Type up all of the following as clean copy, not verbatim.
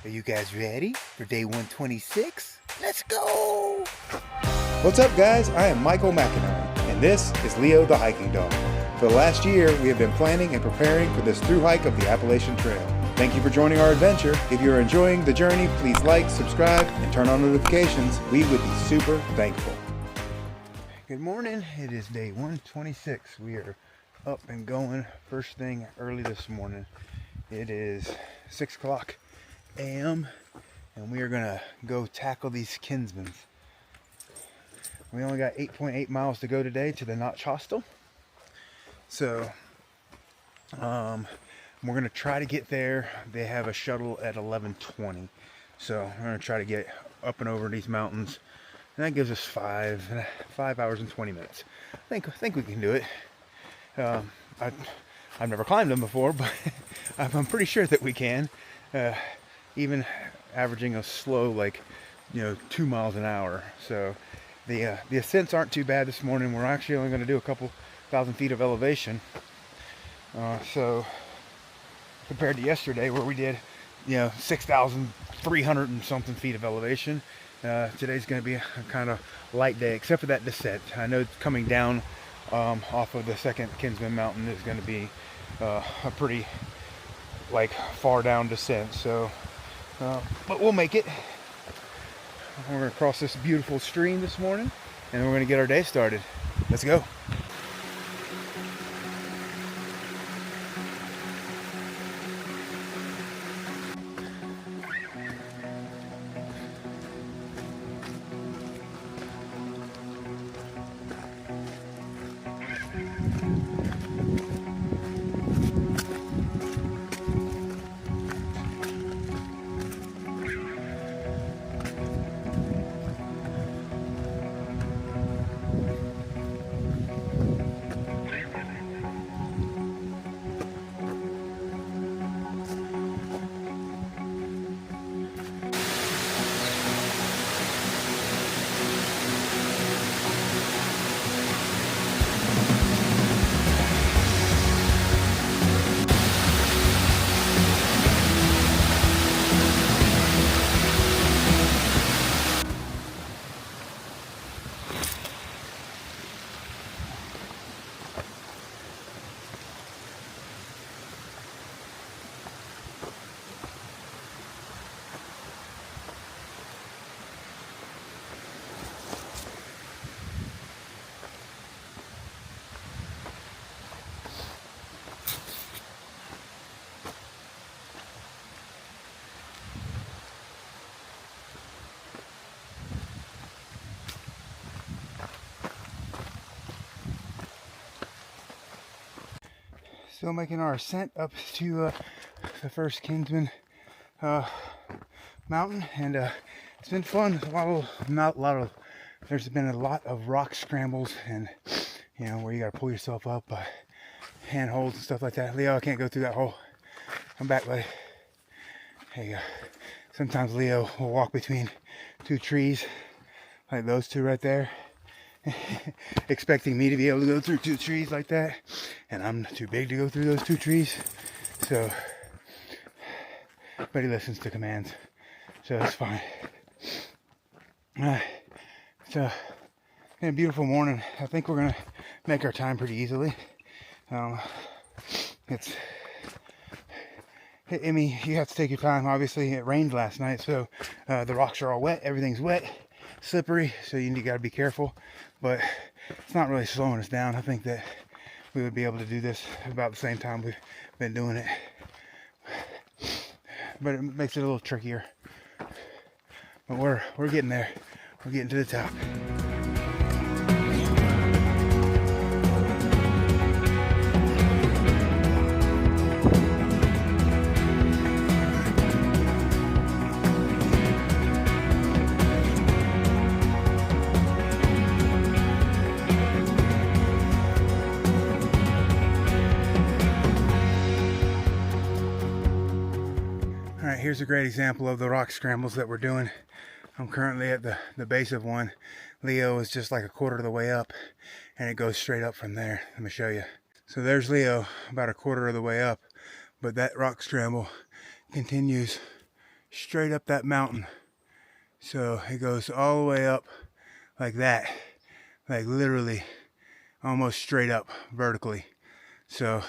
Are you guys ready for day 126? Let's go! What's up, guys? I am Michael McInerney, and this is Leo the Hiking Dog. For the last year, we have been planning and preparing for this through hike of the Appalachian Trail. Thank you for joining our adventure. If you're enjoying the journey, please like, subscribe, and turn on notifications. We would be super thankful. Good morning. It is day 126. We are up and going first thing early this morning. It is 6 o'clock a.m. and we are gonna go tackle these Kinsmans. We only got 8.8 miles to go today to the Notch Hostel. So we're gonna try to get there. They have a shuttle at 11:20. So we're gonna try to get up and over these mountains. And that gives us 5 hours and 20 minutes. I think we can do it. I've never climbed them before, but I'm pretty sure that we can. Even averaging a slow, 2 miles an hour. So the ascents aren't too bad this morning. We're actually only going to do a couple thousand feet of elevation. So compared to yesterday, where we did 6,300 and something feet of elevation, today's going to be a kind of light day, except for that descent. I know coming down off of the second Kinsman mountain is going to be a pretty far down descent. So but we'll make it. We're going to cross this beautiful stream this morning, and we're going to get our day started. Let's go. Still making our ascent up to the first Kinsman mountain, and it's been fun. There's been a lot of rock scrambles, and where you gotta pull yourself up by handholds and stuff like that. Leo, I can't go through that hole. Come back, buddy. There you go. Sometimes Leo will walk between two trees, like those two right there, expecting me to be able to go through two trees like that, and I'm too big to go through those two trees. So, but he listens to commands, so it's fine. It's been a beautiful morning. I think we're gonna make our time pretty easily. You have to take your time. Obviously, it rained last night, so the rocks are all wet. Everything's wet, slippery, so you got to be careful. But it's not really slowing us down. I think that we would be able to do this about the same time we've been doing it. But it makes it a little trickier. But we're getting there. We're getting to the top. Here's a great example of the rock scrambles that we're doing. I'm currently at the base of one. Leo is just like a quarter of the way up, and it goes straight up from there. Let me show you. So there's Leo, about a quarter of the way up, but that rock scramble continues straight up that mountain. So it goes all the way up like that, like literally almost straight up vertically. So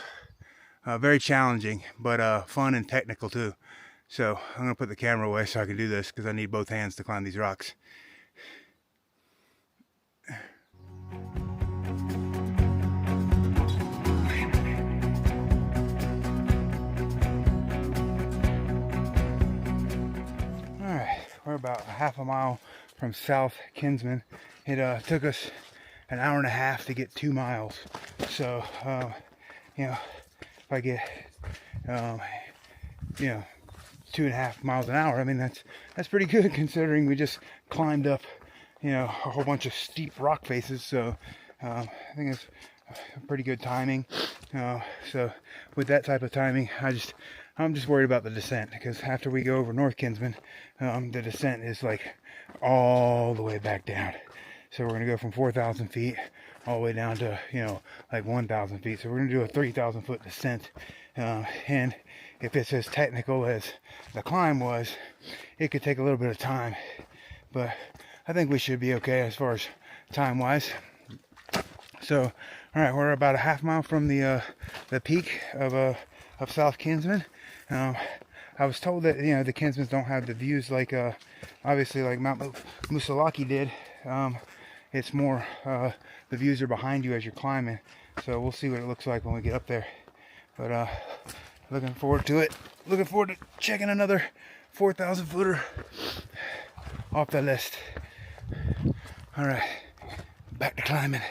very challenging, but fun and technical too. So I'm gonna put the camera away so I can do this because I need both hands to climb these rocks. Alright, we're about a half a mile from South Kinsman. It took us an hour and a half to get 2 miles. So, you know, if I get, you know, 2.5 miles an hour, I mean, that's pretty good considering we just climbed up, you know, a whole bunch of steep rock faces. So, I think it's pretty good timing. So with that type of timing, I'm just worried about the descent, because after we go over North Kinsman, the descent is like all the way back down. So we're going to go from 4,000 feet all the way down to, you know, like 1,000 feet. So we're going to do a 3,000 foot descent. And if it's as technical as the climb was, it could take a little bit of time. But I think we should be okay as far as time-wise. So, all right, we're about a half mile from the peak of South Kinsman. I was told that, you know, the Kinsmans don't have the views like, obviously, like Mount Musalaki did. It's more, the views are behind you as you're climbing. So we'll see what it looks like when we get up there. But looking forward to it. Looking forward to checking another 4,000 footer off the list. All right, back to climbing.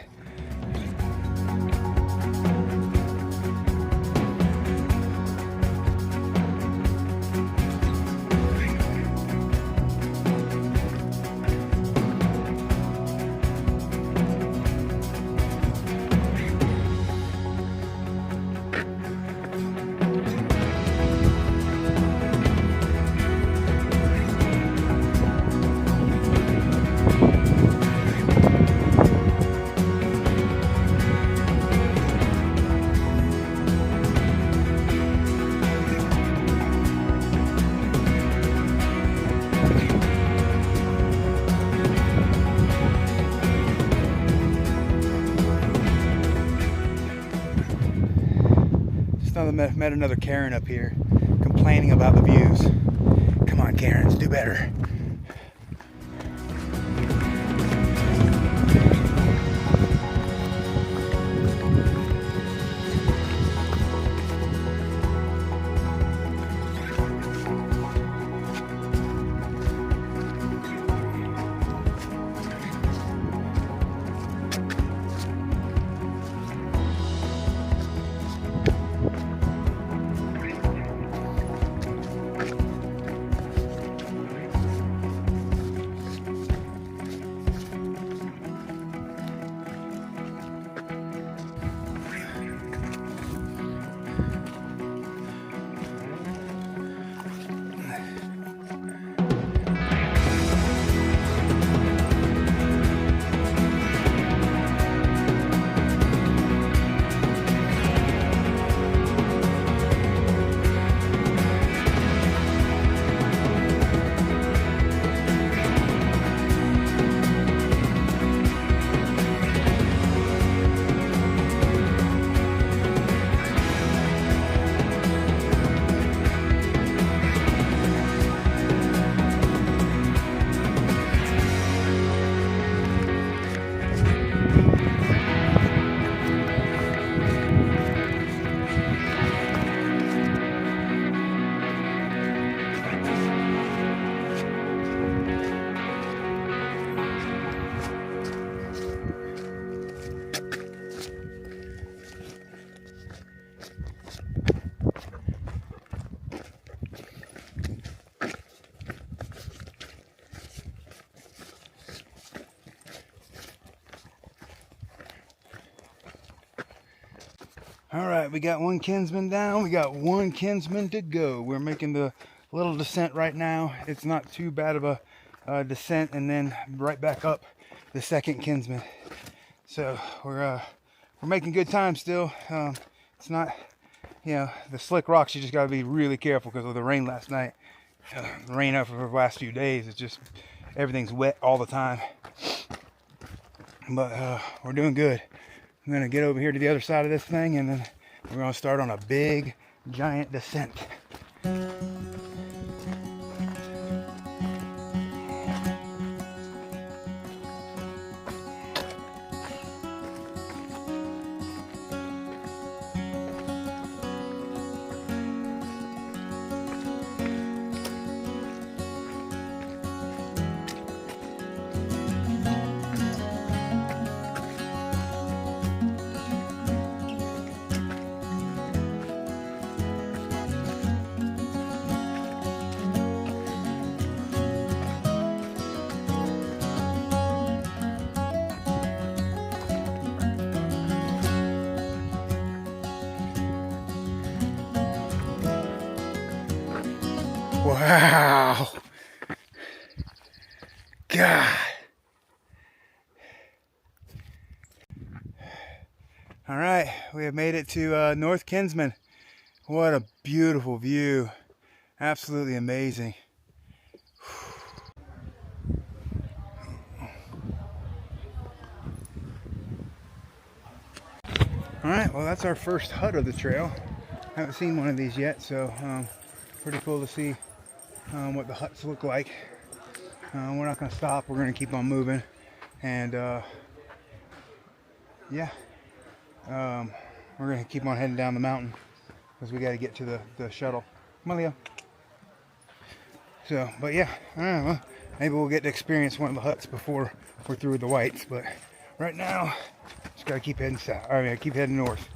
Met another Karen up here complaining about the views. Come on, Karens, do better. All right, we got one Kinsman down. We got one Kinsman to go. We're making the little descent right now. It's not too bad of a descent, and then right back up the second Kinsman. So we're making good time still. It's not, you know, the slick rocks. You just got to be really careful because of the rain last night. rain over the last few days. It's just everything's wet all the time. But we're doing good. I'm gonna get over here to the other side of this thing, and then we're gonna start on a big, giant descent. Wow. God. All right, we have made it to North Kinsman. What a beautiful view. Absolutely amazing. All right, well, that's our first hut of the trail. I haven't seen one of these yet, so pretty cool to see what the huts look like. We're not going to stop. We're going to keep on moving. And yeah, we're going to keep on heading down the mountain because we got to get to the shuttle. Come on, Leo. So, but yeah, I don't know. Maybe we'll get to experience one of the huts before we're through with the whites. But right now, just got to keep heading south. I mean, keep heading north.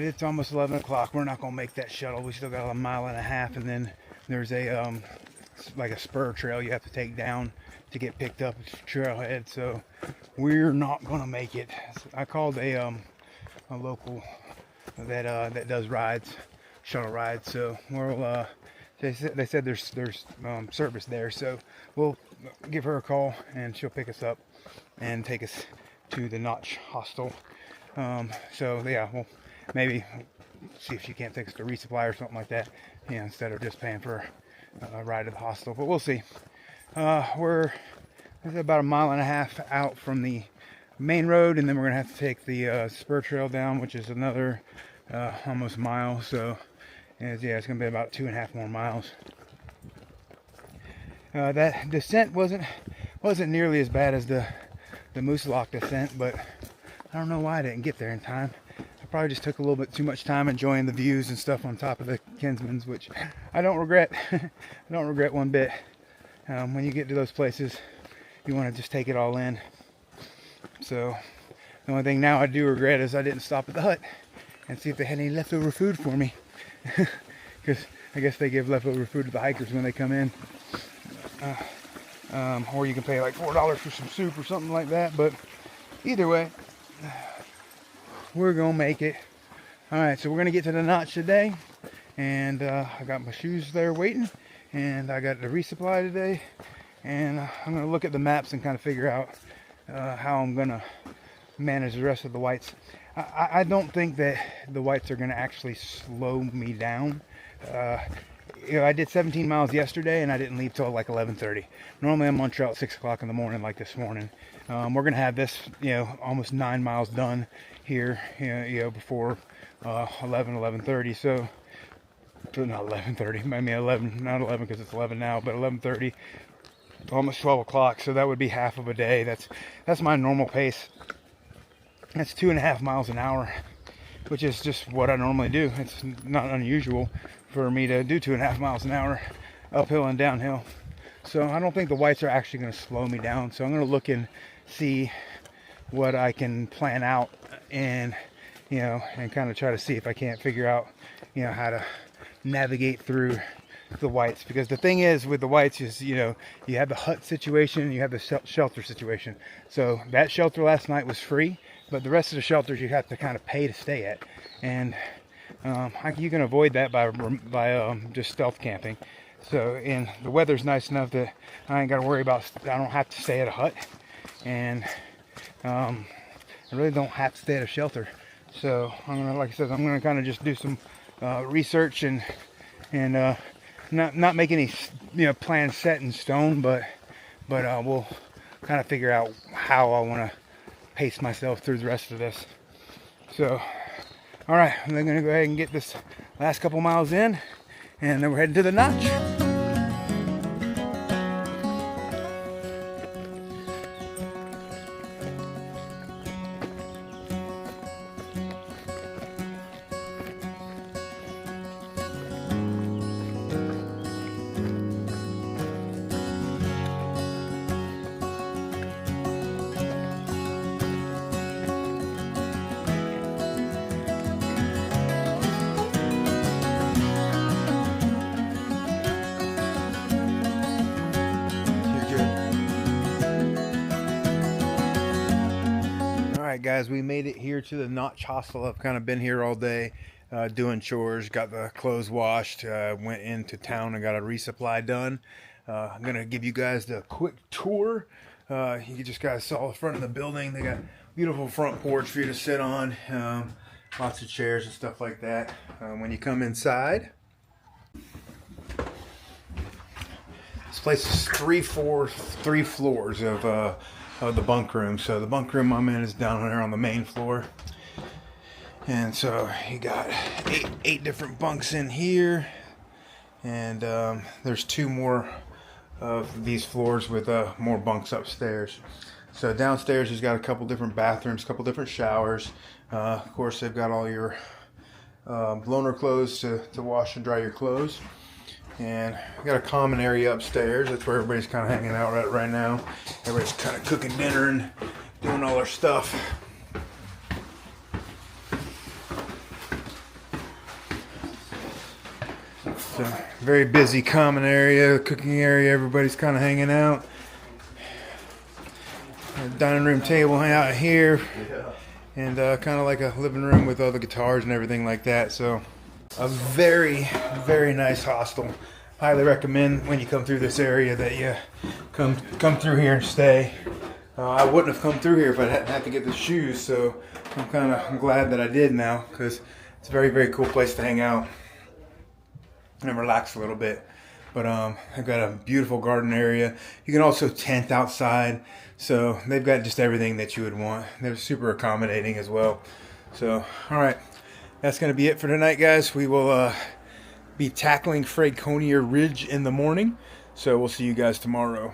It's almost 11 o'clock. We're not going to make that shuttle. We still got a mile and a half, and then there's a like a spur trail you have to take down to get picked up. It's trailhead, so we're not going to make it. I called a local that does rides, shuttle rides. So we'll they said there's service there, so we'll give her a call and she'll pick us up and take us to the Notch hostel. So yeah, we'll maybe see if she can't take us to resupply or something like that, you know, instead of just paying for a ride to the hostel. But we'll see. We're about a mile and a half out from the main road, and then we're gonna have to take the spur trail down, which is another almost mile. So it's gonna be about 2.5 more miles. That descent wasn't nearly as bad as the Moose Lock descent, but I don't know why I didn't get there in time. I probably just took a little bit too much time enjoying the views and stuff on top of the Kinsmans, which I don't regret. I don't regret one bit. When you get to those places, you want to just take it all in. So the only thing now I do regret is I didn't stop at the hut and see if they had any leftover food for me. Because I guess they give leftover food to the hikers when they come in. Or you can pay like $4 for some soup or something like that. But either way, we're gonna make it. All right, so we're gonna get to the Notch today, and I got my shoes there waiting, and I got the resupply today, and I'm gonna look at the maps and kind of figure out how I'm gonna manage the rest of the whites. I don't think that the whites are going to actually slow me down. You know, I did 17 miles yesterday and I didn't leave till like 11:30. Normally I'm on trail at 6 o'clock in the morning like this morning. We're going to have this, you know, almost 9 miles done here, you know, before 11:30. So, not 11:30, I mean 11, not 11 because it's 11 now, but 11:30, almost 12 o'clock. So that would be half of a day. That's my normal pace. That's 2.5 miles an hour, which is just what I normally do. It's not unusual for me to do 2.5 miles an hour uphill and downhill. So I don't think the whites are actually going to slow me down. So I'm going to look and see what I can plan out, and you know, and kind of try to see if I can't figure out, you know, how to navigate through the whites. Because the thing is with the whites is, you know, you have the hut situation, you have the shelter situation. So that shelter last night was free, but the rest of the shelters you have to kind of pay to stay at, and you can avoid that by just stealth camping. So, and the weather's nice enough that I ain't got to worry about, I don't have to stay at a hut, and I really don't have to stay at a shelter. So I'm gonna, like I said, I'm gonna kind of just do some research and not make any, you know, plans set in stone, but we'll kind of figure out how I want to pace myself through the rest of this. So, all right, I'm gonna go ahead and get this last couple miles in, and then we're heading to the notch. Alright guys, we made it here to the Notch Hostel. I've kind of been here all day doing chores, got the clothes washed, went into town and got a resupply done. I'm going to give you guys the quick tour. You just guys saw the front of the building. They got beautiful front porch for you to sit on, lots of chairs and stuff like that. When you come inside, this place is three floors of the bunk room. So the bunk room I'm in is down there on the main floor, and so you got eight different bunks in here, and there's 2 more of these floors with more bunks upstairs. So downstairs has got a couple different bathrooms, a couple different showers. Of course they've got all your blower clothes to wash and dry your clothes. And we got a common area upstairs. That's where everybody's kind of hanging out right now. Everybody's kind of cooking dinner and doing all their stuff. It's a very busy common area, cooking area. Everybody's kind of hanging out. A dining room table out here, and kind of like a living room with all the guitars and everything like that. So a very, very nice hostel. Highly recommend when you come through this area that you come through here and stay. I wouldn't have come through here if I hadn't had to get the shoes, so I'm glad that I did now, because it's a very, very cool place to hang out and relax a little bit. But I've got a beautiful garden area. You can also tent outside, so they've got just everything that you would want. They're super accommodating as well. So, all right. That's going to be it for tonight, guys. We will be tackling Franconia Ridge in the morning. So we'll see you guys tomorrow.